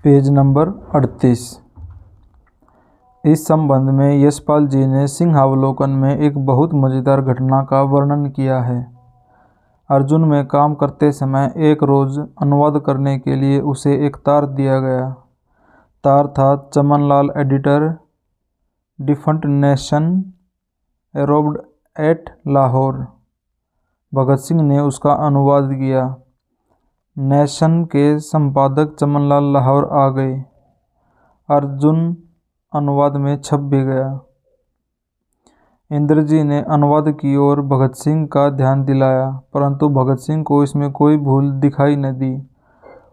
Page number 38। इस संबंध में यशपाल जी ने सिंहावलोकन में एक बहुत मज़ेदार घटना का वर्णन किया है। अर्जुन में काम करते समय एक रोज़ अनुवाद करने के लिए उसे एक तार दिया गया। तार था Chamanlal editor, different nation, arrived at Lahore. Bhagat Singh ने उसका अनुवाद किया। नेशन के संपादक चमनलाल लाहौर आ गए। अर्जुन अनुवाद में छप भी गया। इंद्र जी ने अनुवाद की ओर भगत सिंह का ध्यान दिलाया, परंतु भगत सिंह को इसमें कोई भूल दिखाई न दी।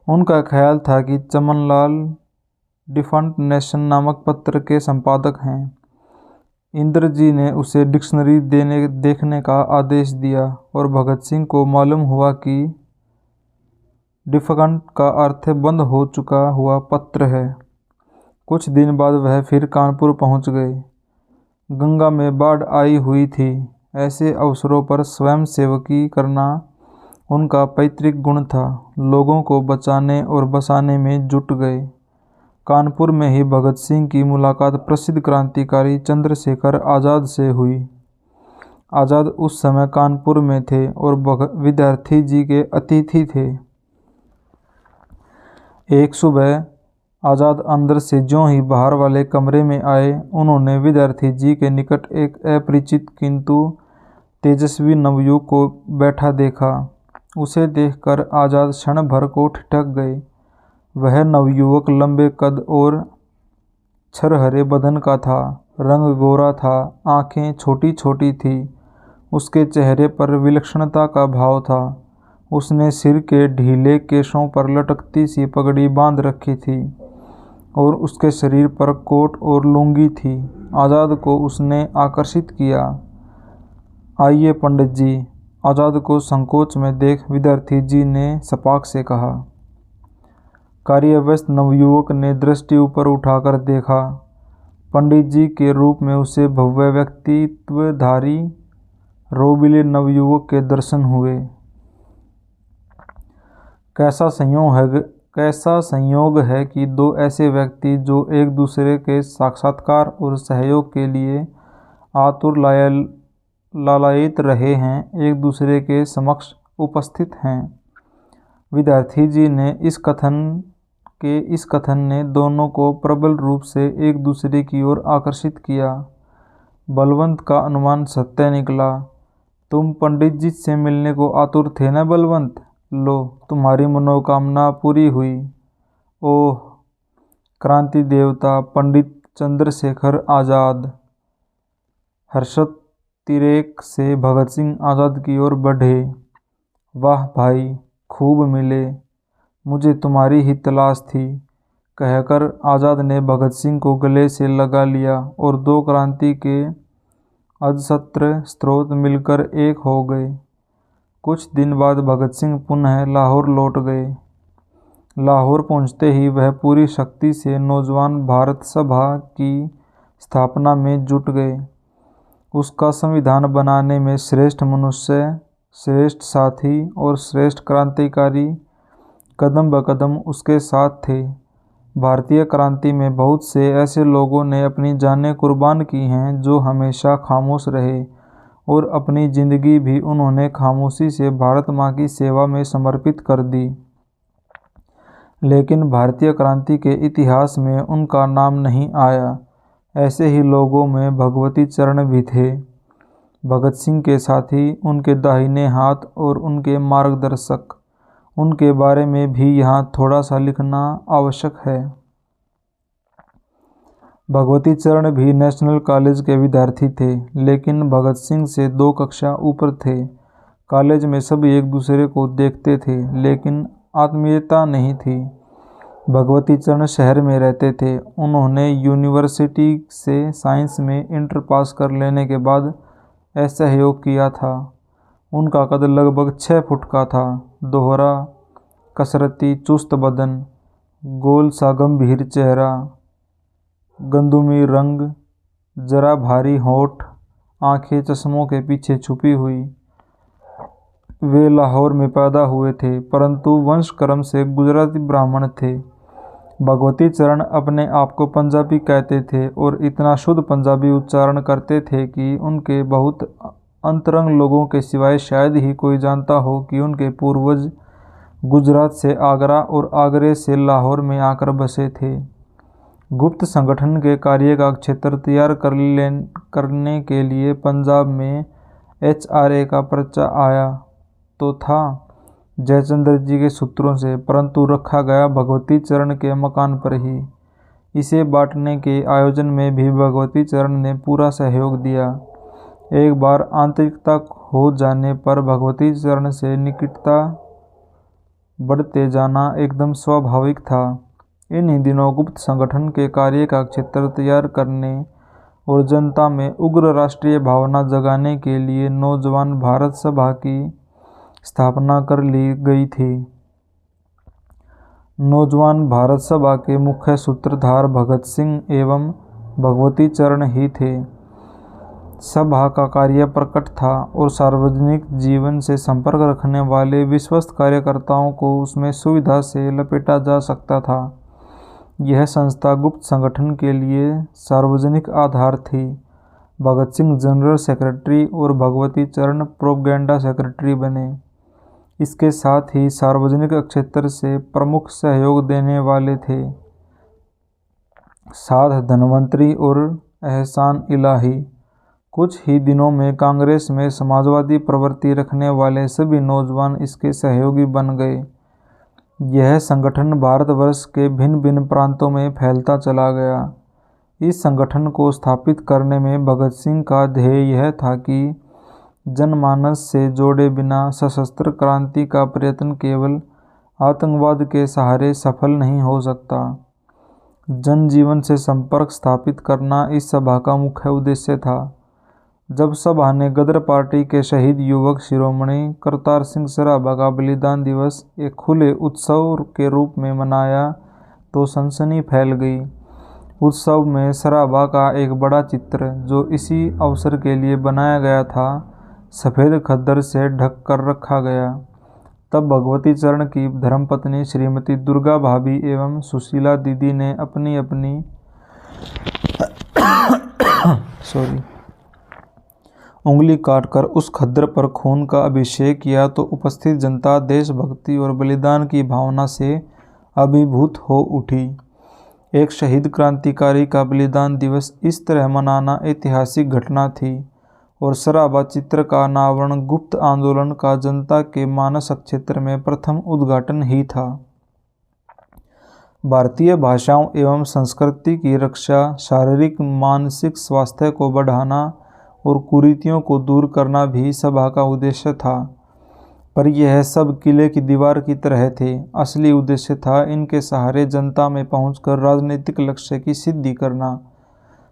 उनका ख्याल था कि चमनलाल डिफरेंट नेशन नामक पत्र के संपादक हैं। इंद्र जी ने उसे डिक्शनरी देखने का आदेश दिया और भगत सिंह को मालूम हुआ कि डिफरेंट का अर्थ बंद हो चुका हुआ पत्र है। कुछ दिन बाद वह फिर कानपुर पहुंच गए। गंगा में बाढ़ आई हुई थी। ऐसे अवसरों पर स्वयं सेवकी करना उनका पैतृक गुण था। लोगों को बचाने और बसाने में जुट गए। कानपुर में ही भगत सिंह की मुलाकात प्रसिद्ध क्रांतिकारी चंद्रशेखर आज़ाद से हुई। आज़ाद उस समय कानपुर में थे और विद्यार्थी जी के अतिथि थे। एक सुबह आज़ाद अंदर से ज्यों ही बाहर वाले कमरे में आए, उन्होंने विद्यार्थी जी के निकट एक अपरिचित किंतु तेजस्वी नवयुवक को बैठा देखा। उसे देखकर आज़ाद क्षण भर को ठिठक गए। वह नवयुवक लंबे कद और छरहरे बदन का था। रंग गोरा था, आंखें छोटी छोटी थी। उसके चेहरे पर विलक्षणता का भाव था। उसने सिर के ढीले केशों पर लटकती सी पगड़ी बांध रखी थी और उसके शरीर पर कोट और लुंगी थी। आज़ाद को उसने आकर्षित किया। आइए पंडित जी, आज़ाद को संकोच में देख विद्यार्थी जी ने सपाक से कहा। कार्यव्यस्त नवयुवक ने दृष्टि ऊपर उठाकर देखा। पंडित जी के रूप में उसे भव्य व्यक्तित्वधारी रोबीले नवयुवक के दर्शन हुए। कैसा संयोग है कि दो ऐसे व्यक्ति जो एक दूसरे के साक्षात्कार और सहयोग के लिए आतुर लालायित रहे हैं, एक दूसरे के समक्ष उपस्थित हैं। विद्यार्थी जी ने इस कथन ने दोनों को प्रबल रूप से एक दूसरे की ओर आकर्षित किया। बलवंत का अनुमान सत्य निकला। तुम पंडित जी से मिलने को आतुर थे न बलवंत? लो, तुम्हारी मनोकामना पूरी हुई। ओह, क्रांति देवता पंडित चंद्रशेखर आज़ाद। हर्षोत्तिरेक से भगत सिंह आज़ाद की ओर बढ़े। वाह भाई, खूब मिले, मुझे तुम्हारी ही तलाश थी, कहकर आज़ाद ने भगत सिंह को गले से लगा लिया और दो क्रांति के अजस्त्र स्रोत मिलकर एक हो गए। कुछ दिन बाद भगत सिंह पुनः लाहौर लौट गए। लाहौर पहुंचते ही वह पूरी शक्ति से नौजवान भारत सभा की स्थापना में जुट गए। उसका संविधान बनाने में श्रेष्ठ मनुष्य, श्रेष्ठ साथी और श्रेष्ठ क्रांतिकारी कदम ब कदम उसके साथ थे। भारतीय क्रांति में बहुत से ऐसे लोगों ने अपनी जानें कुर्बान की हैं जो हमेशा खामोश रहे और अपनी जिंदगी भी उन्होंने खामोशी से भारत माँ की सेवा में समर्पित कर दी। लेकिन भारतीय क्रांति के इतिहास में उनका नाम नहीं आया। ऐसे ही लोगों में भगवती चरण भी थे, भगत सिंह के साथी, उनके दाहिने हाथ और उनके मार्गदर्शक। उनके बारे में भी यहाँ थोड़ा सा लिखना आवश्यक है। भगवती चरण भी नेशनल कॉलेज के विद्यार्थी थे, लेकिन भगत सिंह से 2 कक्षा ऊपर थे। कॉलेज में सभी एक दूसरे को देखते थे, लेकिन आत्मीयता नहीं थी। भगवती चरण शहर में रहते थे। उन्होंने यूनिवर्सिटी से साइंस में इंटर पास कर लेने के बाद असहयोग किया था। उनका कद लगभग 6 फुट का था। दोहरा, कसरती, चुस्त बदन, गोल सा गंभीर चेहरा, गंदुमी रंग, जरा भारी होठ, आंखें चश्मों के पीछे छुपी हुई। वे लाहौर में पैदा हुए थे, परंतु वंश क्रम से गुजराती ब्राह्मण थे। भगवती चरण अपने आप को पंजाबी कहते थे और इतना शुद्ध पंजाबी उच्चारण करते थे कि उनके बहुत अंतरंग लोगों के सिवाय शायद ही कोई जानता हो कि उनके पूर्वज गुजरात से आगरा और आगरे से लाहौर में आकर बसे थे। गुप्त संगठन के कार्य का क्षेत्र तैयार करने के लिए पंजाब में HRA का पर्चा आया तो था जयचंद्र जी के सूत्रों से, परंतु रखा गया भगवती चरण के मकान पर ही। इसे बांटने के आयोजन में भी भगवती चरण ने पूरा सहयोग दिया। एक बार आंतरिकता हो जाने पर भगवती चरण से निकटता बढ़ते जाना एकदम स्वाभाविक था। इन्हीं दिनों गुप्त संगठन के कार्य का क्षेत्र तैयार करने और जनता में उग्र राष्ट्रीय भावना जगाने के लिए नौजवान भारत सभा की स्थापना कर ली गई थी। नौजवान भारत सभा के मुख्य सूत्रधार भगत सिंह एवं भगवती चरण ही थे। सभा का कार्य प्रकट था और सार्वजनिक जीवन से संपर्क रखने वाले विश्वस्त कार्यकर्ताओं को उसमें सुविधा से लपेटा जा सकता था। यह संस्था गुप्त संगठन के लिए सार्वजनिक आधार थी। भगत सिंह जनरल सेक्रेटरी और भगवती चरण प्रोपेगेंडा सेक्रेटरी बने। इसके साथ ही सार्वजनिक क्षेत्र से प्रमुख सहयोग देने वाले थे साध धन्वंतरी और एहसान इलाही। कुछ ही दिनों में कांग्रेस में समाजवादी प्रवृत्ति रखने वाले सभी नौजवान इसके सहयोगी बन गए। यह संगठन भारतवर्ष के भिन्न भिन्न प्रांतों में फैलता चला गया। इस संगठन को स्थापित करने में भगत सिंह का ध्येय यह था कि जनमानस से जोड़े बिना सशस्त्र क्रांति का प्रयत्न केवल आतंकवाद के सहारे सफल नहीं हो सकता। जनजीवन से संपर्क स्थापित करना इस सभा का मुख्य उद्देश्य था। जब सभा ने गदर पार्टी के शहीद युवक शिरोमणि करतार सिंह सराभा का बलिदान दिवस एक खुले उत्सव के रूप में मनाया तो सनसनी फैल गई। उत्सव में सराभा का एक बड़ा चित्र, जो इसी अवसर के लिए बनाया गया था, सफ़ेद खद्दर से ढक कर रखा गया। तब भगवती चरण की धर्मपत्नी श्रीमती दुर्गा भाभी एवं सुशीला दीदी ने अपनी अपनी उंगली काटकर उस खद्दर पर खून का अभिषेक किया तो उपस्थित जनता देशभक्ति और बलिदान की भावना से अभिभूत हो उठी। एक शहीद क्रांतिकारी का बलिदान दिवस इस तरह मनाना ऐतिहासिक घटना थी और सराभा चित्र का अनावरण गुप्त आंदोलन का जनता के मानस क्षेत्र में प्रथम उद्घाटन ही था। भारतीय भाषाओं एवं संस्कृति की रक्षा, शारीरिक मानसिक स्वास्थ्य को बढ़ाना और कुरीतियों को दूर करना भी सभा का उद्देश्य था। पर यह सब किले की दीवार की तरह थे। असली उद्देश्य था इनके सहारे जनता में पहुंचकर राजनीतिक लक्ष्य की सिद्धि करना।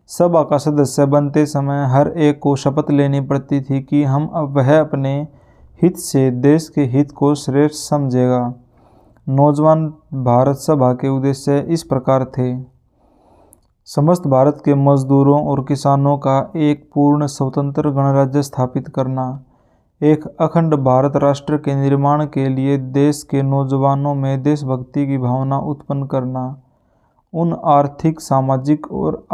सभा का सदस्य बनते समय हर एक को शपथ लेनी पड़ती थी कि वह अपने हित से देश के हित को श्रेष्ठ समझेगा। नौजवान भारत सभा के उद्देश्य इस प्रकार थे: समस्त भारत के मजदूरों और किसानों का एक पूर्ण स्वतंत्र गणराज्य स्थापित करना, एक अखंड भारत राष्ट्र के निर्माण के लिए देश के नौजवानों में देशभक्ति की भावना उत्पन्न करना, उन आर्थिक, सामाजिक और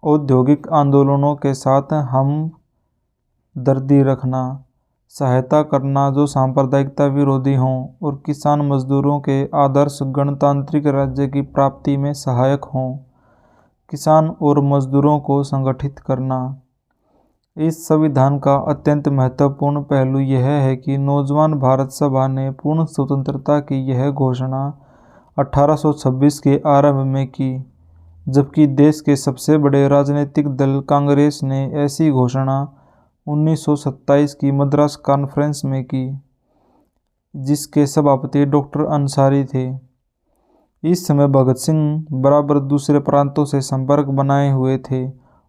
औद्योगिक आंदोलनों के साथ हमदर्दी रखना, सहायता करना जो सांप्रदायिकता विरोधी हों और किसान मजदूरों के आदर्श गणतांत्रिक राज्य की प्राप्ति में सहायक हों, किसान और मजदूरों को संगठित करना। इस संविधान का अत्यंत महत्वपूर्ण पहलू यह है कि नौजवान भारत सभा ने पूर्ण स्वतंत्रता की यह घोषणा 1826 के आरंभ में की, जबकि देश के सबसे बड़े राजनीतिक दल कांग्रेस ने ऐसी घोषणा 1927 की मद्रास कॉन्फ्रेंस में की, जिसके सभापति डॉक्टर अंसारी थे। इस समय भगत सिंह बराबर दूसरे प्रांतों से संपर्क बनाए हुए थे।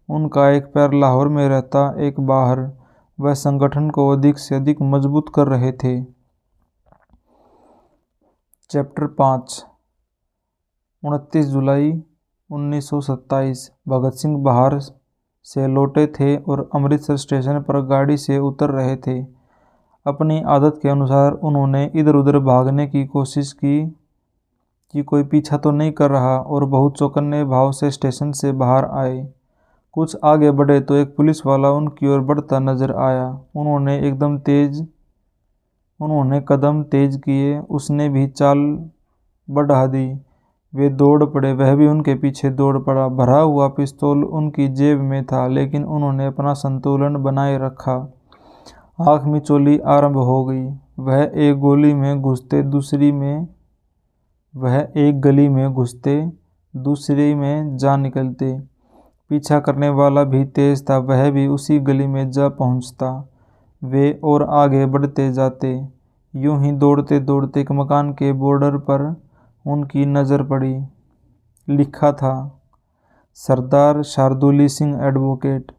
उनका एक पैर लाहौर में रहता, एक बाहर। वह संगठन को अधिक से अधिक मजबूत कर रहे थे। चैप्टर 5 29 जुलाई 1927 भगत सिंह बाहर से लौटे थे और अमृतसर स्टेशन पर गाड़ी से उतर रहे थे। अपनी आदत के अनुसार उन्होंने इधर उधर भागने की कोशिश की। कि कोई पीछा तो नहीं कर रहा और बहुत चौकन्ने भाव से स्टेशन से बाहर आए। कुछ आगे बढ़े तो एक पुलिस वाला उनकी ओर बढ़ता नजर आया। उन्होंने कदम तेज किए, उसने भी चाल बढ़ा दी। वे दौड़ पड़े, वह भी उनके पीछे दौड़ पड़ा। भरा हुआ पिस्तौल उनकी जेब में था, लेकिन उन्होंने अपना संतुलन बनाए रखा। आँख मिचौली आरंभ हो गई। वह एक गली में घुसते दूसरी में जा निकलते। पीछा करने वाला भी तेज था, वह भी उसी गली में जा पहुंचता। वे और आगे बढ़ते जाते। यूं ही दौड़ते दौड़ते एक मकान के बॉर्डर पर उनकी नज़र पड़ी। लिखा था, सरदार शार्दुली सिंह एडवोकेट।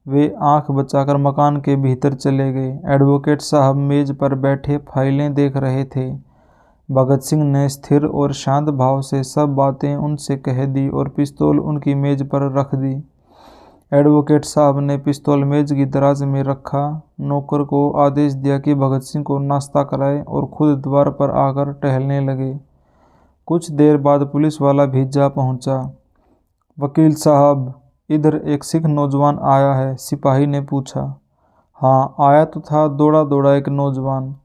वे आंख बचाकर मकान के भीतर चले गए। एडवोकेट साहब मेज पर बैठे फाइलें देख रहे थे। भगत सिंह ने स्थिर और शांत भाव से सब बातें उनसे कह दी और पिस्तौल उनकी मेज पर रख दी। एडवोकेट साहब ने पिस्तौल मेज की दराज में रखा, नौकर को आदेश दिया कि भगत सिंह को नाश्ता कराए और खुद द्वार पर आकर टहलने लगे। कुछ देर बाद पुलिस वाला भी जा पहुंचा। वकील साहब, इधर एक सिख नौजवान आया है, सिपाही ने पूछा। हाँ, आया तो था, दौड़ा दौड़ा एक नौजवान,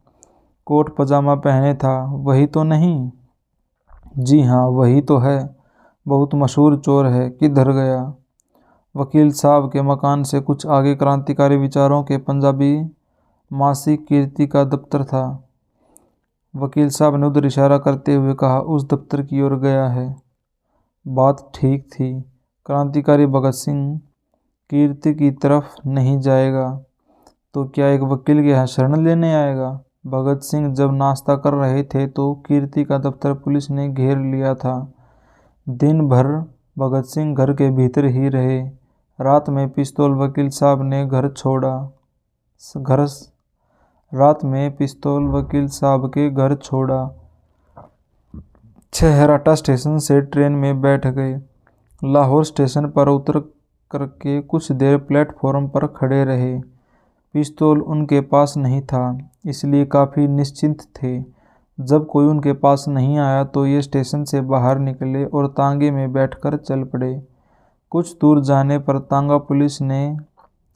कोट पजामा पहने था, वही तो नहीं? जी हाँ, वही तो है, बहुत मशहूर चोर है, किधर गया? वकील साहब के मकान से कुछ आगे क्रांतिकारी विचारों के पंजाबी मासिक कीर्ति का दफ्तर था। वकील साहब ने उधर इशारा करते हुए कहा, उस दफ्तर की ओर गया है। बात ठीक थी, क्रांतिकारी भगत सिंह कीर्ति की तरफ नहीं जाएगा तो क्या एक वकील के यहाँ शरण लेने आएगा? भगत सिंह जब नाश्ता कर रहे थे तो कीर्ति का दफ्तर पुलिस ने घेर लिया था। दिन भर भगत सिंह घर के भीतर ही रहे। रात में पिस्तौल वकील साहब के घर छोड़ा। छहराटा स्टेशन से ट्रेन में बैठ गए। लाहौर स्टेशन पर उतर करके कुछ देर प्लेटफॉर्म पर खड़े रहे। पिस्तौल उनके पास नहीं था, इसलिए काफ़ी निश्चिंत थे। जब कोई उनके पास नहीं आया तो ये स्टेशन से बाहर निकले और तांगे में बैठकर चल पड़े। कुछ दूर जाने पर तांगा पुलिस ने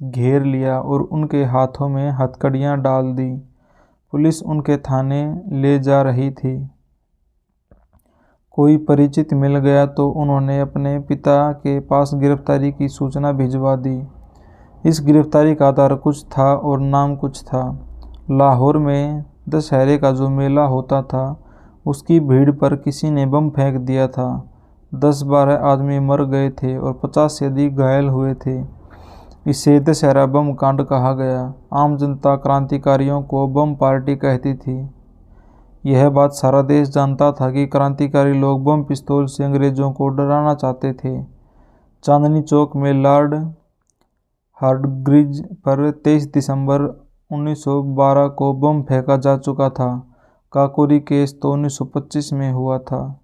घेर लिया और उनके हाथों में हथकड़ियाँ डाल दी। पुलिस उनके थाने ले जा रही थी। कोई परिचित मिल गया तो उन्होंने अपने पिता के पास गिरफ्तारी की सूचना भिजवा दी। इस गिरफ्तारी का आधार कुछ था और नाम कुछ था। लाहौर में दशहरे का जो मेला होता था, उसकी भीड़ पर किसी ने बम फेंक दिया था। 10-12 आदमी मर गए थे और 50 से अधिक घायल हुए थे। इसे दशहरा बम कांड कहा गया। आम जनता क्रांतिकारियों को बम पार्टी कहती थी। यह बात सारा देश जानता था कि क्रांतिकारी लोग बम पिस्तौल से अंग्रेजों को डराना चाहते थे। चांदनी चौक में लॉर्ड हार्डग्रिज पर 23 दिसंबर 1912 को बम फेंका जा चुका था। काकोरी केस तो 1925 में हुआ था,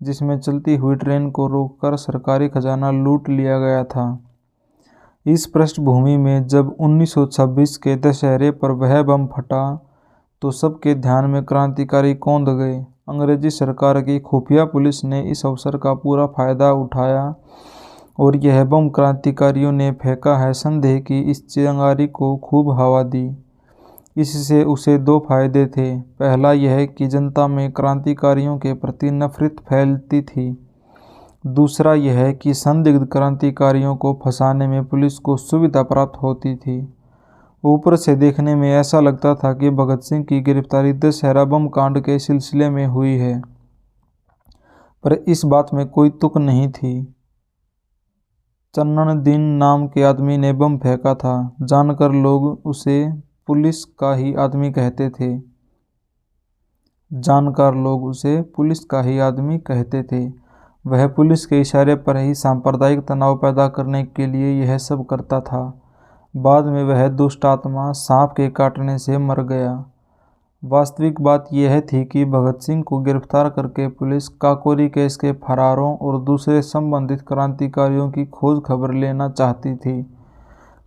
जिसमें चलती हुई ट्रेन को रोककर सरकारी खजाना लूट लिया गया था। इस पृष्ठभूमि में जब 1926 के दशहरे पर वह बम फटा तो सबके ध्यान में क्रांतिकारी कौंध गए। अंग्रेजी सरकार की खुफिया पुलिस ने इस अवसर का पूरा फायदा उठाया और यह बम क्रांतिकारियों ने फेंका है संदेह की इस चिंगारी को खूब हवा दी। इससे उसे दो फायदे थे। पहला यह कि जनता में क्रांतिकारियों के प्रति नफरत फैलती थी। दूसरा यह कि संदिग्ध क्रांतिकारियों को फंसाने में पुलिस को सुविधा प्राप्त होती थी। ऊपर से देखने में ऐसा लगता था कि भगत सिंह की गिरफ्तारी दशहरा बम कांड के सिलसिले में हुई है, पर इस बात में कोई तुक नहीं थी। चन्नन दिन नाम के आदमी ने बम फेंका था। जानकर लोग उसे पुलिस का ही आदमी कहते थे। वह पुलिस के इशारे पर ही सांप्रदायिक तनाव पैदा करने के लिए यह सब करता था। बाद में वह दुष्ट आत्मा सांप के काटने से मर गया। वास्तविक बात यह थी कि भगत सिंह को गिरफ्तार करके पुलिस काकोरी केस के फरारों और दूसरे संबंधित क्रांतिकारियों की खोज खबर लेना चाहती थी।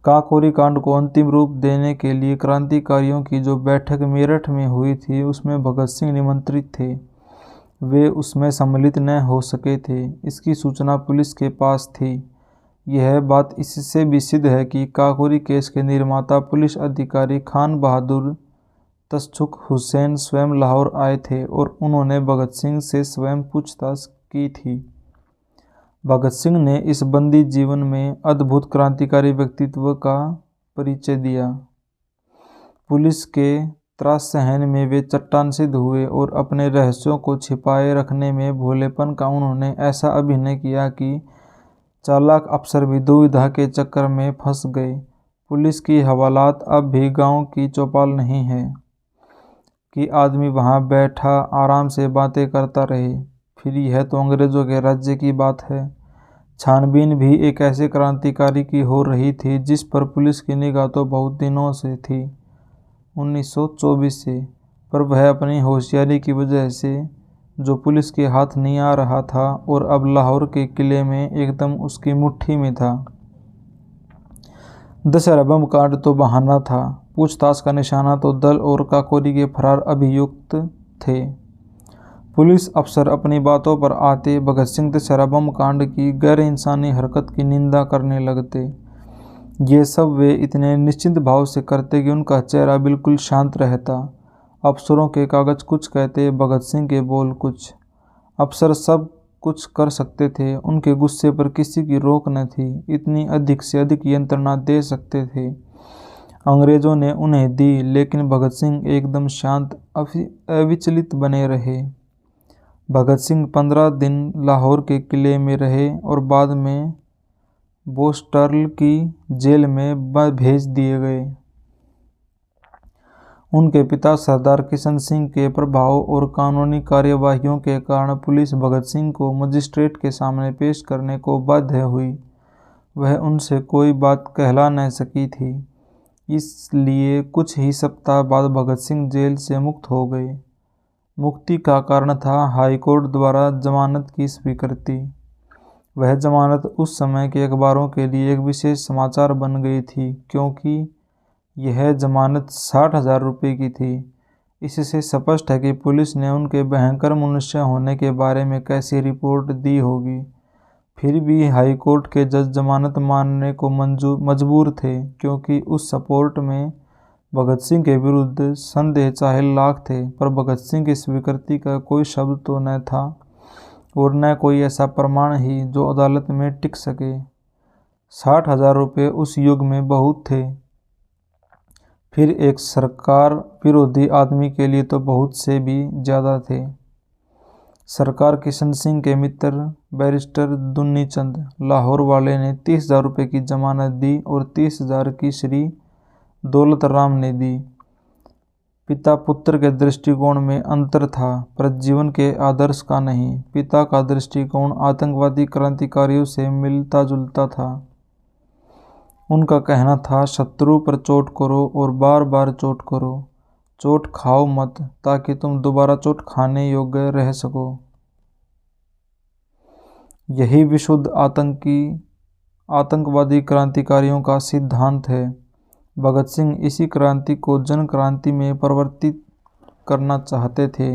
काकोरी कांड को अंतिम रूप देने के लिए क्रांतिकारियों की जो बैठक मेरठ में हुई थी, उसमें भगत सिंह निमंत्रित थे। वे उसमें सम्मिलित न हो सके थे। इसकी सूचना पुलिस के पास थी। यह बात इससे भी सिद्ध है कि काकोरी केस के निर्माता पुलिस अधिकारी खान बहादुर तशुक हुसैन स्वयं लाहौर आए थे और उन्होंने भगत सिंह से स्वयं पूछताछ की थी। भगत सिंह ने इस बंदी जीवन में अद्भुत क्रांतिकारी व्यक्तित्व का परिचय दिया। पुलिस के त्रास सहन में वे चट्टान सिद्ध हुए और अपने रहस्यों को छिपाए रखने में भोलेपन का उन्होंने ऐसा अभिनय किया कि चालाक अफसर भी दुविधा के चक्कर में फंस गए। पुलिस की हवालात अब भी गांव की चौपाल नहीं है कि आदमी वहां बैठा आराम से बातें करता रहे। फिर यह तो अंग्रेजों के राज्य की बात है। छानबीन भी एक ऐसे क्रांतिकारी की हो रही थी जिस पर पुलिस की निगाह तो बहुत दिनों से थी, 1924 से, पर वह अपनी होशियारी की वजह से जो पुलिस के हाथ नहीं आ रहा था और अब लाहौर के किले में एकदम उसकी मुट्ठी में था। दशहरा बम कांड तो बहाना था, पूछताछ का निशाना तो दल और काकोरी के फरार अभियुक्त थे। पुलिस अफसर अपनी बातों पर आते भगत सिंह दशहरा बम कांड की गैर इंसानी हरकत की निंदा करने लगते। ये सब वे इतने निश्चिंत भाव से करते कि उनका चेहरा बिल्कुल शांत रहता। अफसरों के कागज कुछ कहते, भगत सिंह के बोल कुछ। अफसर सब कुछ कर सकते थे, उनके गुस्से पर किसी की रोक न थी। इतनी अधिक से अधिक यंत्रणा दे सकते थे, अंग्रेजों ने उन्हें दी, लेकिन भगत सिंह एकदम शांत अविचलित बने रहे। भगत सिंह 15 दिन लाहौर के किले में रहे और बाद में बोस्टर्ल की जेल में भेज दिए गए। उनके पिता सरदार किशन सिंह के प्रभाव और कानूनी कार्यवाहियों के कारण पुलिस भगत सिंह को मजिस्ट्रेट के सामने पेश करने को बाध्य हुई। वह उनसे कोई बात कहला न सकी थी, इसलिए कुछ ही सप्ताह बाद भगत सिंह जेल से मुक्त हो गए। मुक्ति का कारण था हाईकोर्ट द्वारा जमानत की स्वीकृति। वह जमानत उस समय के अखबारों के लिए एक विशेष समाचार बन गई थी, क्योंकि यह जमानत 60,000 रुपये की थी। इससे स्पष्ट है कि पुलिस ने उनके भयंकर मनुष्य होने के बारे में कैसी रिपोर्ट दी होगी। फिर भी हाईकोर्ट के जज जमानत मानने को मजबूर थे, क्योंकि उस सपोर्ट में भगत सिंह के विरुद्ध संदेह चाहे लाख थे, पर भगत सिंह की स्वीकृति का कोई शब्द तो न था और न कोई ऐसा प्रमाण ही जो अदालत में टिक सके। 60,000 रुपये उस युग में बहुत थे, फिर एक सरकार विरोधी आदमी के लिए तो बहुत से भी ज़्यादा थे। सरकार किशन सिंह के मित्र बैरिस्टर दुन्नी चंद लाहौर वाले ने 30,000 रुपये की जमानत दी और 30,000 की श्री दौलत राम ने दी। पिता पुत्र के दृष्टिकोण में अंतर था, पर जीवन के आदर्श का नहीं। पिता का दृष्टिकोण आतंकवादी क्रांतिकारियों से मिलता जुलता था। उनका कहना था, शत्रु पर चोट करो और बार बार चोट करो, चोट खाओ मत, ताकि तुम दोबारा चोट खाने योग्य रह सको। यही विशुद्ध आतंकवादी क्रांतिकारियों का सिद्धांत है। भगत सिंह इसी क्रांति को जन क्रांति में परिवर्तित करना चाहते थे।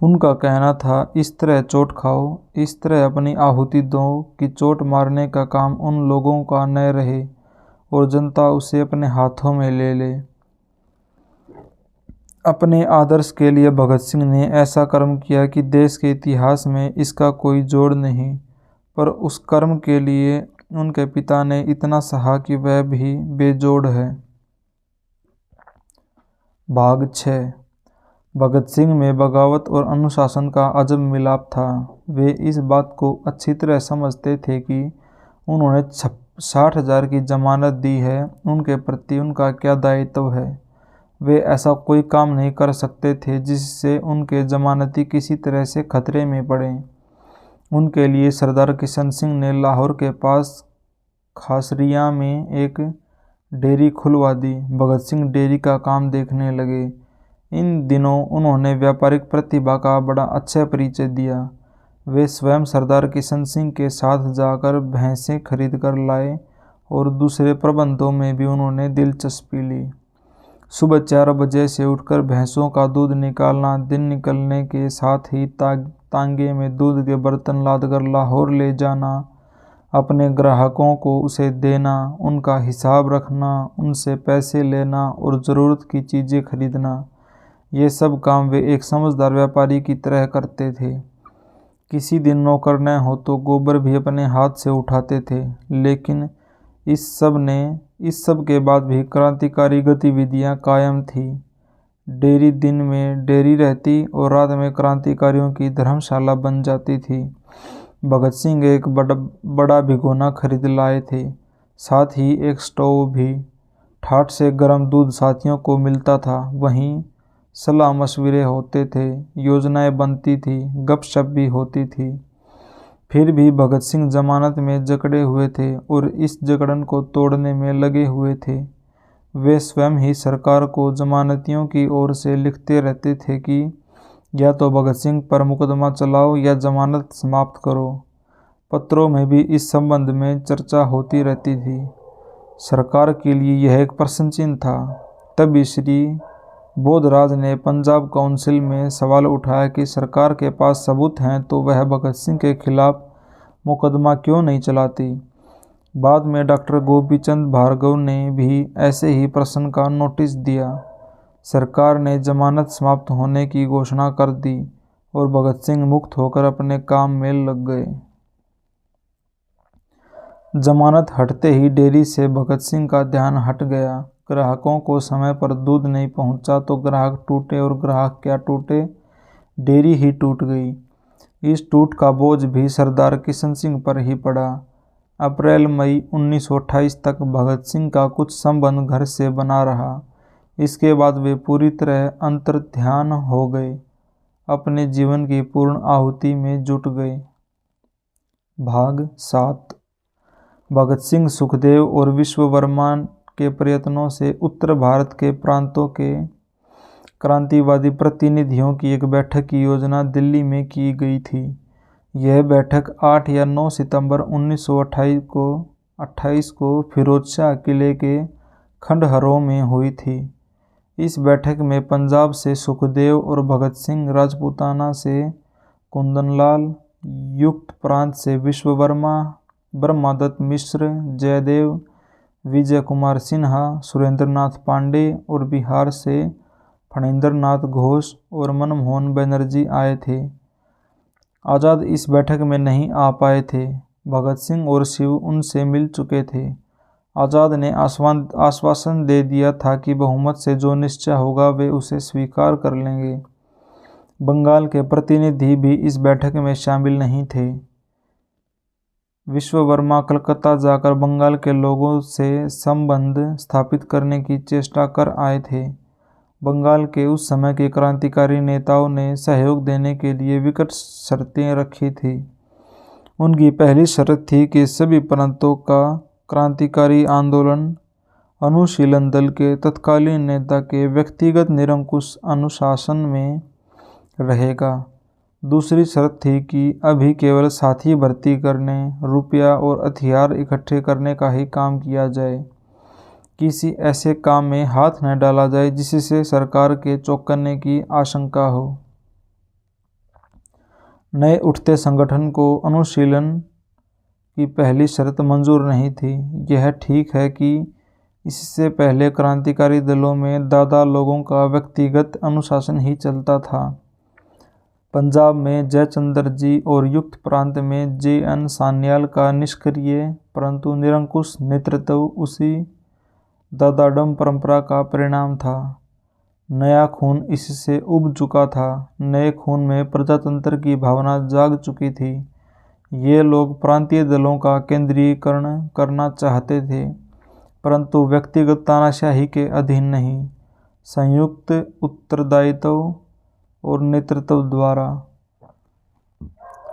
उनका कहना था, इस तरह चोट खाओ, इस तरह अपनी आहुति दो कि चोट मारने का काम उन लोगों का न रहे और जनता उसे अपने हाथों में ले ले। अपने आदर्श के लिए भगत सिंह ने ऐसा कर्म किया कि देश के इतिहास में इसका कोई जोड़ नहीं, पर उस कर्म के लिए उनके पिता ने इतना सहा कि वह भी बेजोड़ है। भाग 6। भगत सिंह में बगावत और अनुशासन का अजब मिलाप था। वे इस बात को अच्छी तरह समझते थे कि उन्होंने 60,000 की जमानत दी है, उनके प्रति उनका क्या दायित्व है। वे ऐसा कोई काम नहीं कर सकते थे जिससे उनके जमानती किसी तरह से खतरे में पड़े। उनके लिए सरदार किशन सिंह ने लाहौर के पास खासरिया में एक डेयरी खुलवा दी। भगत सिंह डेयरी का काम देखने लगे। इन दिनों उन्होंने व्यापारिक प्रतिभा का बड़ा अच्छा परिचय दिया। वे स्वयं सरदार किशन सिंह के साथ जाकर भैंसें खरीद कर लाए और दूसरे प्रबंधों में भी उन्होंने दिलचस्पी ली। सुबह 4 बजे से उठकर भैंसों का दूध निकालना दिन निकलने के साथ ही तांगे में दूध के बर्तन लादकर लाहौर ले जाना, अपने ग्राहकों को उसे देना, उनका हिसाब रखना, उनसे पैसे लेना और ज़रूरत की चीज़ें खरीदना, ये सब काम वे एक समझदार व्यापारी की तरह करते थे। किसी दिन नौकर न हो तो गोबर भी अपने हाथ से उठाते थे। लेकिन इस सब के बाद भी क्रांतिकारी गतिविधियां कायम थी। डेयरी दिन में डेयरी रहती और रात में क्रांतिकारियों की धर्मशाला बन जाती थी। भगत सिंह एक बड़ा भिगोना खरीद लाए थे, साथ ही एक स्टोव भी। ठाठ से गर्म दूध साथियों को मिलता था। वहीं सलाह मशविरे होते थे, योजनाएं बनती थी, गपशप भी होती थी। फिर भी भगत सिंह जमानत में जकड़े हुए थे और इस जकड़न को तोड़ने में लगे हुए थे। वे स्वयं ही सरकार को जमानतियों की ओर से लिखते रहते थे कि या तो भगत सिंह पर मुकदमा चलाओ या जमानत समाप्त करो। पत्रों में भी इस संबंध में चर्चा होती रहती थी। सरकार के लिए यह एक प्रश्न चिन्ह था। तभी श्री बोधराज ने पंजाब काउंसिल में सवाल उठाया कि सरकार के पास सबूत हैं तो वह भगत सिंह के खिलाफ मुकदमा क्यों नहीं चलाती। बाद में डॉक्टर गोपीचंद भार्गव ने भी ऐसे ही प्रश्न का नोटिस दिया। सरकार ने जमानत समाप्त होने की घोषणा कर दी और भगत सिंह मुक्त होकर अपने काम में लग गए। जमानत हटते ही डेयरी से भगत सिंह का ध्यान हट गया। ग्राहकों को समय पर दूध नहीं पहुंचा तो ग्राहक टूटे और ग्राहक क्या टूटे, डेयरी ही टूट गई। इस टूट का बोझ भी सरदार किशन सिंह पर ही पड़ा। अप्रैल मई 1928 तक भगत सिंह का कुछ संबंध घर से बना रहा। इसके बाद वे पूरी तरह अंतर्ध्यान हो गए, अपने जीवन की पूर्ण आहुति में जुट गए। भाग 7। भगत सिंह, सुखदेव और विश्ववर्मा के प्रयत्नों से उत्तर भारत के प्रांतों के क्रांतिवादी प्रतिनिधियों की एक बैठक की योजना दिल्ली में की गई थी। यह बैठक 8 या 9 सितंबर 1928 को फिरोजशाह किले के खंडहरों में हुई थी। इस बैठक में पंजाब से सुखदेव और भगत सिंह, राजपूताना से कुंदनलाल, युक्त प्रांत से विश्ववर्मा, ब्रह्मदत्त मिश्र, जयदेव, विजय कुमार सिन्हा, सुरेंद्रनाथ पांडे और बिहार से फणींद्रनाथ घोष और मनमोहन बनर्जी आए थे। आज़ाद इस बैठक में नहीं आ पाए थे। भगत सिंह और शिव उनसे मिल चुके थे। आज़ाद ने आश्वासन दे दिया था कि बहुमत से जो निश्चय होगा वे उसे स्वीकार कर लेंगे। बंगाल के प्रतिनिधि भी इस बैठक में शामिल नहीं थे। विश्ववर्मा कलकत्ता जाकर बंगाल के लोगों से संबंध स्थापित करने की चेष्टा कर आए थे। बंगाल के उस समय के क्रांतिकारी नेताओं ने सहयोग देने के लिए विकट शर्तें रखी थी। उनकी पहली शर्त थी कि सभी प्रांतों का क्रांतिकारी आंदोलन अनुशीलन दल के तत्कालीन नेता के व्यक्तिगत निरंकुश अनुशासन में रहेगा। दूसरी शर्त थी कि अभी केवल साथी भर्ती करने, रुपया और हथियार इकट्ठे करने का ही काम किया जाए। किसी ऐसे काम में हाथ न डाला जाए जिससे सरकार के चौंकने की आशंका हो। नए उठते संगठन को अनुशीलन की पहली शर्त मंजूर नहीं थी। यह ठीक है कि इससे पहले क्रांतिकारी दलों में दादा लोगों का व्यक्तिगत अनुशासन ही चलता था। पंजाब में जयचंद्र जी और युक्त प्रांत में जे.एन. सान्याल का निष्क्रिय परंतु निरंकुश नेतृत्व उसी दादाडम परंपरा का परिणाम था। नया खून इससे उब चुका था। नए खून में प्रजातंत्र की भावना जाग चुकी थी। ये लोग प्रांतीय दलों का केंद्रीकरण करना चाहते थे, परंतु व्यक्तिगत तानाशाही के अधीन नहीं, संयुक्त उत्तरदायित्व और नेतृत्व द्वारा।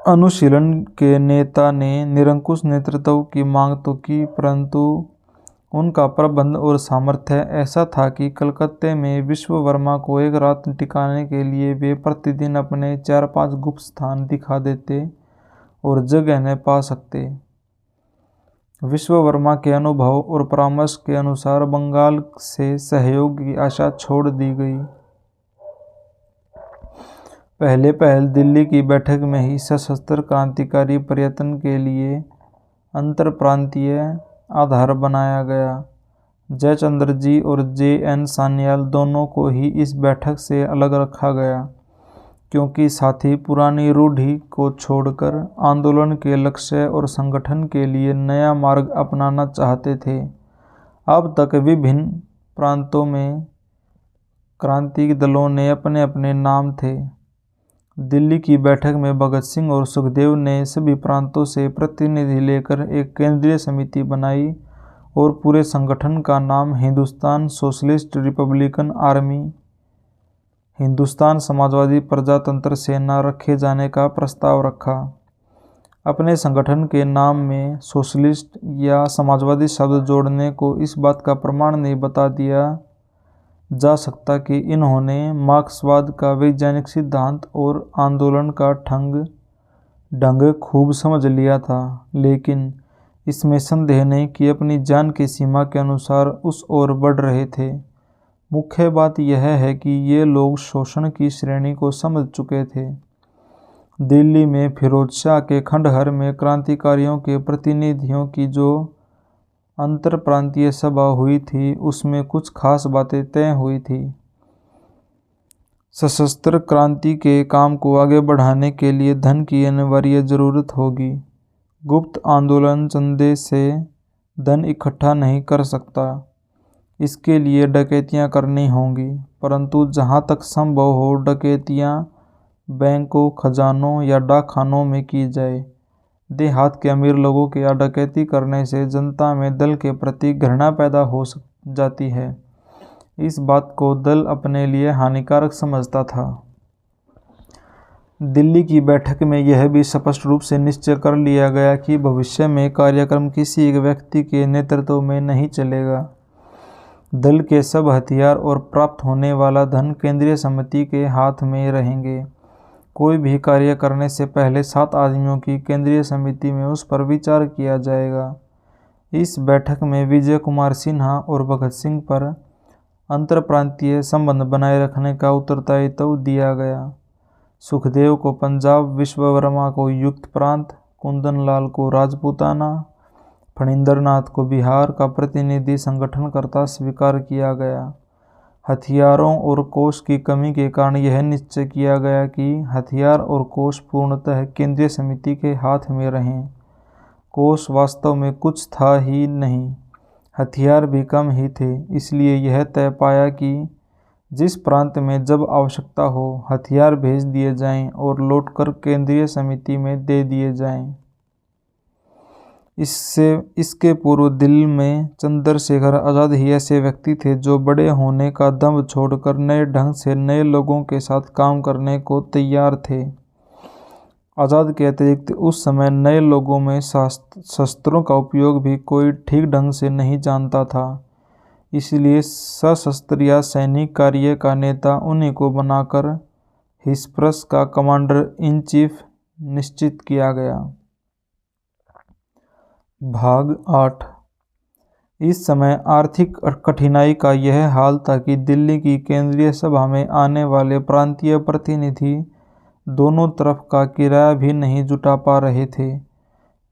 अनुशीलन के नेता ने निरंकुश नेतृत्व की मांग तो की, परंतु उनका प्रबंध और सामर्थ्य ऐसा था कि कलकत्ते में विश्ववर्मा को एक रात टिकाने के लिए वे प्रतिदिन अपने 4-5 गुप्त स्थान दिखा देते और जगह न पा सकते। विश्ववर्मा के अनुभव और परामर्श के अनुसार बंगाल से सहयोग की आशा छोड़ दी गई। पहले पहल दिल्ली की बैठक में ही सशस्त्र क्रांतिकारी प्रयत्न के लिए अंतर प्रांतीय आधार बनाया गया। जयचंद्र जी और J.N. सान्याल दोनों को ही इस बैठक से अलग रखा गया, क्योंकि साथी पुरानी रूढ़ि को छोड़कर आंदोलन के लक्ष्य और संगठन के लिए नया मार्ग अपनाना चाहते थे। अब तक विभिन्न प्रांतों में क्रांतिक दलों ने अपने अपने नाम थे। दिल्ली की बैठक में भगत सिंह और सुखदेव ने सभी प्रांतों से प्रतिनिधि लेकर एक केंद्रीय समिति बनाई और पूरे संगठन का नाम Hindustan socialist Republican army, Hindustan Samajwadi प्रजातंत्र सेना रखे जाने का प्रस्ताव रखा। अपने संगठन के नाम में सोशलिस्ट या समाजवादी शब्द जोड़ने को इस बात का प्रमाण नहीं बता दिया जा सकता कि इन्होंने मार्क्सवाद का वैज्ञानिक सिद्धांत और आंदोलन का ढंग खूब समझ लिया था, लेकिन इसमें संदेह नहीं कि अपनी जान की सीमा के अनुसार उस ओर बढ़ रहे थे। मुख्य बात यह है कि ये लोग शोषण की श्रेणी को समझ चुके थे। दिल्ली में फिरोज शाह के खंडहर में क्रांतिकारियों के प्रतिनिधियों की जो अंतर प्रांतीय सभा हुई थी, उसमें कुछ खास बातें तय हुई थी। सशस्त्र क्रांति के काम को आगे बढ़ाने के लिए धन की अनिवार्य जरूरत होगी। गुप्त आंदोलन चंदे से धन इकट्ठा नहीं कर सकता, इसके लिए डकैतियां करनी होंगी, परंतु जहां तक संभव हो डकैतियां बैंकों, खजानों या डाकखानों में की जाए। देहात के अमीर लोगों के यहाँ डकैती करने से जनता में दल के प्रति घृणा पैदा हो जाती है। इस बात को दल अपने लिए हानिकारक समझता था। दिल्ली की बैठक में यह भी स्पष्ट रूप से निश्चय कर लिया गया कि भविष्य में कार्यक्रम किसी एक व्यक्ति के नेतृत्व में नहीं चलेगा। दल के सब हथियार और प्राप्त होने वाला धन केंद्रीय समिति के हाथ में रहेंगे। कोई भी कार्य करने से पहले 7 आदमियों की केंद्रीय समिति में उस पर विचार किया जाएगा। इस बैठक में विजय कुमार सिन्हा और भगत सिंह पर अंतरप्रांतीय संबंध बनाए रखने का उत्तरदायित्व दिया गया। सुखदेव को पंजाब, विश्ववर्मा को युक्त प्रांत, कुंदन लाल को राजपूताना, फणींद्रनाथ को बिहार का प्रतिनिधि संगठनकर्ता स्वीकार किया गया। हथियारों और कोष की कमी के कारण यह निश्चय किया गया कि हथियार और कोष पूर्णतः केंद्रीय समिति के हाथ में रहें। कोष वास्तव में कुछ था ही नहीं, हथियार भी कम ही थे, इसलिए यह तय पाया कि जिस प्रांत में जब आवश्यकता हो हथियार भेज दिए जाएं और लौटकर केंद्रीय समिति में दे दिए जाएं। इसके पूर्व दिल्ली में चंद्रशेखर आज़ाद ही ऐसे व्यक्ति थे जो बड़े होने का दम छोड़कर नए ढंग से नए लोगों के साथ काम करने को तैयार थे। आज़ाद के अतिरिक्त उस समय नए लोगों में शस्त्रों का उपयोग भी कोई ठीक ढंग से नहीं जानता था, इसलिए सशस्त्र या सैनिक कार्य का नेता उन्हीं को बनाकर हिस्परस का कमांडर इन चीफ निश्चित किया गया। भाग 8। इस समय आर्थिक कठिनाई का यह हाल था कि दिल्ली की केंद्रीय सभा में आने वाले प्रांतीय प्रतिनिधि दोनों तरफ का किराया भी नहीं जुटा पा रहे थे।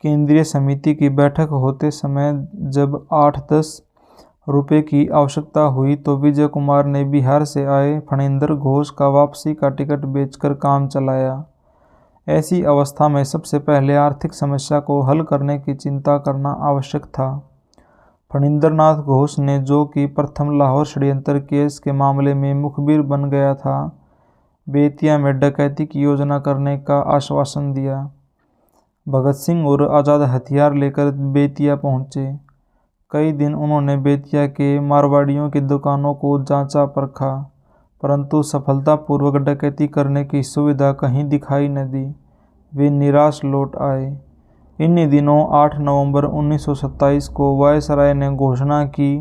केंद्रीय समिति की बैठक होते समय जब 8-10 रुपये की आवश्यकता हुई तो विजय कुमार ने बिहार से आए फणींद्र घोष का वापसी का टिकट बेचकर काम चलाया। ऐसी अवस्था में सबसे पहले आर्थिक समस्या को हल करने की चिंता करना आवश्यक था। फणींद्रनाथ घोष ने, जो कि प्रथम लाहौर षड्यंत्र केस के मामले में मुखबिर बन गया था, बेतिया में डकैती की योजना करने का आश्वासन दिया। भगत सिंह और आज़ाद हथियार लेकर बेतिया पहुंचे। कई दिन उन्होंने बेतिया के मारवाड़ियों की दुकानों को जांचा परखा, परंतु सफलतापूर्वक डकैती करने की सुविधा कहीं दिखाई न दी। वे निराश लौट आए। इन्हीं दिनों 8 नवंबर 1927 को वायसराय ने घोषणा की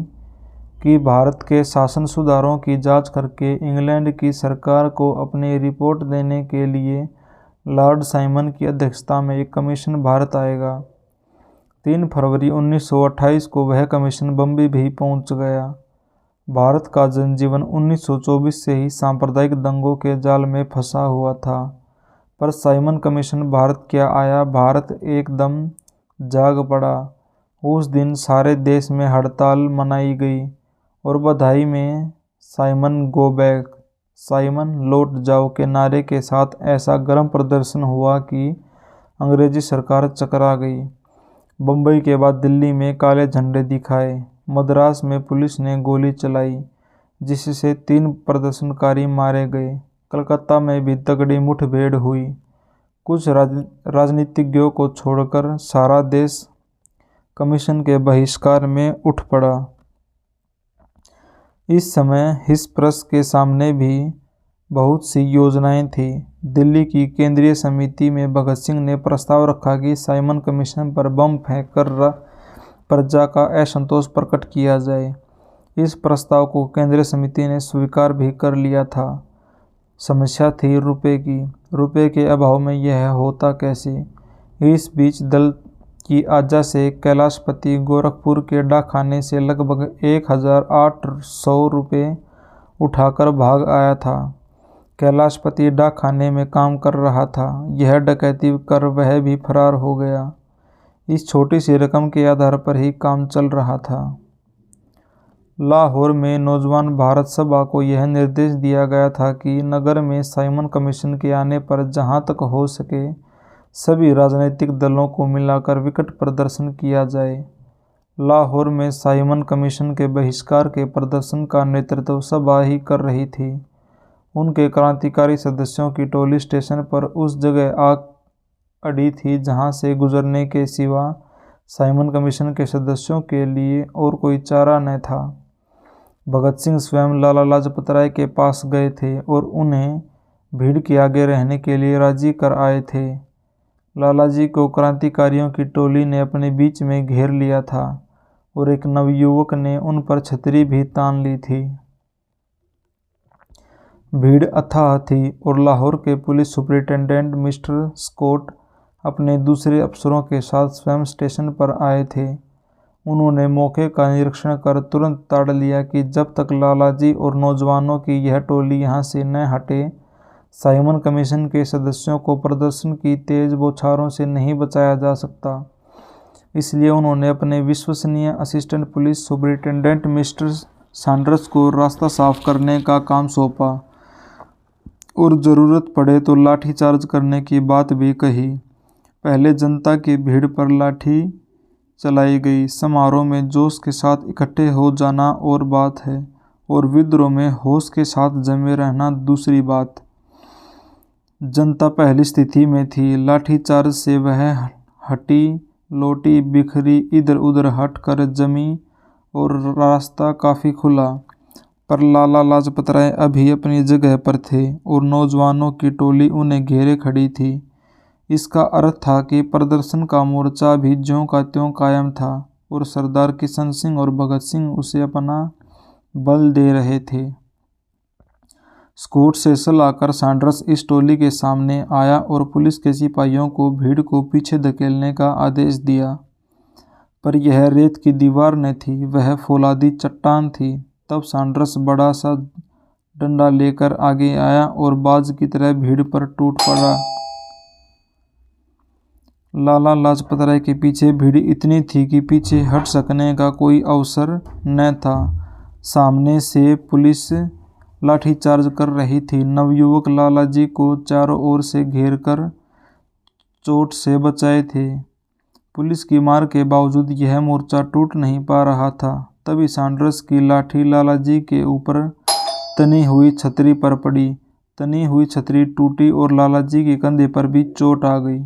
कि भारत के शासन सुधारों की जांच करके इंग्लैंड की सरकार को अपनी रिपोर्ट देने के लिए लॉर्ड साइमन की अध्यक्षता में एक कमीशन भारत आएगा। 3 फरवरी 1928 को वह कमीशन बम्बई भी पहुंच गया। भारत का जनजीवन 1924 से ही सांप्रदायिक दंगों के जाल में फंसा हुआ था। पर साइमन कमीशन भारत क्या आया, भारत एकदम जाग पड़ा। उस दिन सारे देश में हड़ताल मनाई गई और बधाई में साइमन गो बैक, साइमन लौट जाओ के नारे के साथ ऐसा गर्म प्रदर्शन हुआ कि अंग्रेजी सरकार चकरा गई। बम्बई के बाद दिल्ली में काले झंडे दिखाए, मद्रास में पुलिस ने गोली चलाई जिससे 3 प्रदर्शनकारी मारे गए। कलकत्ता में भी तगड़ी मुठभेड़ हुई। कुछ राजनीतिज्ञों को छोड़कर सारा देश कमीशन के बहिष्कार में उठ पड़ा। इस समय हिस प्रेस के सामने भी बहुत सी योजनाएं थी। दिल्ली की केंद्रीय समिति में भगत सिंह ने प्रस्ताव रखा कि साइमन कमीशन पर बम फेंककर प्रजा का असंतोष प्रकट किया जाए। इस प्रस्ताव को केंद्रीय समिति ने स्वीकार भी कर लिया था। समस्या थी रुपए की। रुपए के अभाव में यह होता कैसे। इस बीच दल की आज्ञा से कैलाशपति गोरखपुर के डाकखाने से लगभग 1800 रुपये उठाकर भाग आया था। कैलाशपति डाकखाने में काम कर रहा था। यह डकैती कर वह भी फरार हो गया। इस छोटी सी रकम के आधार पर ही काम चल रहा था। लाहौर में नौजवान भारत सभा को यह निर्देश दिया गया था कि नगर में साइमन कमीशन के आने पर जहां तक हो सके सभी राजनीतिक दलों को मिलाकर विकट प्रदर्शन किया जाए। लाहौर में साइमन कमीशन के बहिष्कार के प्रदर्शन का नेतृत्व सभा ही कर रही थी। उनके क्रांतिकारी सदस्यों की टोली स्टेशन पर उस जगह आ अड़ी थी जहां से गुजरने के सिवा साइमन कमीशन के सदस्यों के लिए और कोई चारा न था। भगत सिंह स्वयं लाला लाजपत राय के पास गए थे और उन्हें भीड़ के आगे रहने के लिए राजी कर आए थे। लालाजी को क्रांतिकारियों की टोली ने अपने बीच में घेर लिया था और एक नवयुवक ने उन पर छतरी भी तान ली थी। भीड़ अथाह थी और लाहौर के पुलिस सुपरिटेंडेंट मिस्टर स्कॉट अपने दूसरे अफसरों के साथ स्वयं स्टेशन पर आए थे। उन्होंने मौके का निरीक्षण कर तुरंत ताड़ लिया कि जब तक लालाजी और नौजवानों की यह टोली यहाँ से न हटे साइमन कमीशन के सदस्यों को प्रदर्शन की तेज बौछारों से नहीं बचाया जा सकता। इसलिए उन्होंने अपने विश्वसनीय assistant police superintendent mister Sanders को रास्ता साफ करने का काम सौंपा और ज़रूरत पड़े तो लाठीचार्ज करने की बात भी कही। पहले जनता की भीड़ पर लाठी चलाई गई। समारोह में जोश के साथ इकट्ठे हो जाना और बात है और विद्रोह में होश के साथ जमे रहना दूसरी बात। जनता पहली स्थिति में थी। लाठीचार्ज से वह हटी लौटी बिखरी इधर उधर हट कर जमी और रास्ता काफ़ी खुला। पर लाला लाजपत राय अभी अपनी जगह पर थे और नौजवानों की टोली उन्हें घेरे खड़ी थी। इसका अर्थ था कि प्रदर्शन का मोर्चा भी ज्यों का त्यों कायम था और सरदार किशन सिंह और भगत सिंह उसे अपना बल दे रहे थे। स्कॉट से सलाह कर सैंडर्स इस टोली के सामने आया और पुलिस के सिपाहियों को भीड़ को पीछे धकेलने का आदेश दिया। पर यह रेत की दीवार न थी, वह फौलादी चट्टान थी। तब सैंडर्स बड़ा सा डंडा लेकर आगे आया और बाज की तरह भीड़ पर टूट पड़ा। लाला लाजपत राय के पीछे भीड़ इतनी थी कि पीछे हट सकने का कोई अवसर न था। सामने से पुलिस लाठीचार्ज कर रही थी। नवयुवक लालाजी को चारों ओर से घेरकर चोट से बचाए थे। पुलिस की मार के बावजूद यह मोर्चा टूट नहीं पा रहा था। तभी सैंडर्स की लाठी लालाजी के ऊपर तनी हुई छतरी पर पड़ी। तनी हुई छतरी टूटी और लालाजी के कंधे पर भी चोट आ गई।